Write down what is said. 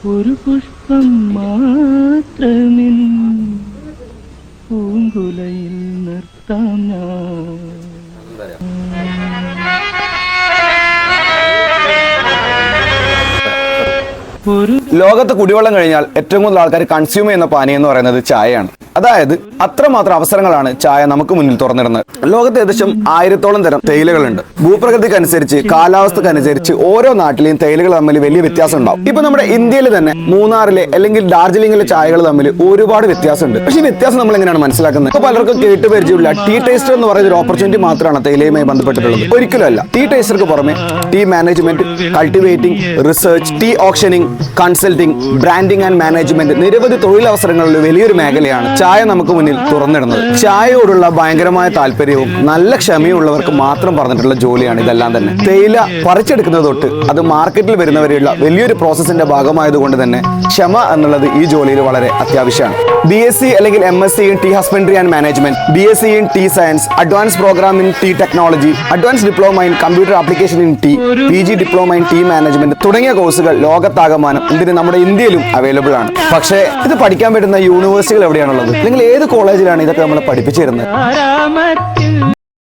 ഒരു പുഷ്പം മാത്രമിൻ പൂങ്കുലയിൽ നിർത്താം ഞാൻ. ലോകത്ത് കുടിവെള്ളം കഴിഞ്ഞാൽ ഏറ്റവും കൂടുതൽ ആൾക്കാർ കൺസ്യൂം ചെയ്യുന്ന പാനീയം എന്ന് പറയുന്നത് ചായയാണ്. അതായത് അത്രമാത്രം അവസരങ്ങളാണ് ചായ നമുക്ക് മുന്നിൽ തുറന്നിടുന്നത്. ലോകത്ത് ഏകദേശം 1000-ഓളം തരം തേയിലകളുണ്ട്. ഭൂപ്രകൃതിക്കനുസരിച്ച് കാലാവസ്ഥക്കനുസരിച്ച് ഓരോ നാട്ടിലെയും തേയിലകൾ തമ്മിൽ വലിയ വ്യത്യാസം ഉണ്ടാവും. ഇപ്പൊ നമ്മുടെ ഇന്ത്യയിൽ തന്നെ മൂന്നാറിലെ അല്ലെങ്കിൽ ഡാർജിലിംഗിലെ ചായകൾ തമ്മിൽ ഒരുപാട് വ്യത്യാസമുണ്ട്. പക്ഷേ ഈ വ്യത്യാസം നമ്മൾ എങ്ങനെയാണ് മനസ്സിലാക്കുന്നത്? ഇപ്പൊ പലർക്കും കേട്ട് പരിചയമില്ല ടീ ടേസ്റ്റർ എന്ന് പറയുന്ന ഒരു ഓപ്പർച്യൂണിറ്റി മാത്രമാണ് തേയിലയുമായി ബന്ധപ്പെട്ടിട്ടുള്ളത്. ഒരിക്കലുമല്ല. ടീ ടേസ്റ്റർക്ക് പുറമെ tea management, cultivating, research, tea auctioning, consulting, branding and management, നിരവധി തൊഴിലവസരങ്ങളിൽ വലിയൊരു മേഖലയാണ് ചായ നമുക്ക് മുന്നിൽ തുറന്നിടുന്നത്. ചായയോടുള്ള ഭയങ്കരമായ താല്പര്യവും നല്ല ക്ഷമയുള്ളവർക്ക് മാത്രം പറഞ്ഞിട്ടുള്ള ജോലിയാണ് ഇതെല്ലാം തന്നെ. തേയില പറിച്ചെടുക്കുന്നത് തൊട്ട് അത് മാർക്കറ്റിൽ വരുന്നവരെയുള്ള വലിയൊരു പ്രോസസ്സിന്റെ ഭാഗമായതുകൊണ്ട് തന്നെ ക്ഷമ എന്നുള്ളത് ഈ ജോലിയിൽ വളരെ അത്യാവശ്യമാണ്. BSc അല്ലെങ്കിൽ MSc in tea husbandry and management, BSc in tea science, advance programme in tea technology, advance diploma in computer application in tea, PG diploma in tea management തുടങ്ങിയ കോഴ്സുകൾ ലോകത്താകമാനം ഇതിന് നമ്മുടെ ഇന്ത്യയിലും അവൈലബിൾ ആണ്. പക്ഷേ ഇത് പഠിക്കാൻ പറ്റുന്ന യൂണിവേഴ്സിറ്റികൾ എവിടെയാണുള്ളത്? അല്ലെങ്കിൽ ഏത് കോളേജിലാണ് ഇതൊക്കെ നമ്മൾ പഠിപ്പിച്ചു തരുന്നത്?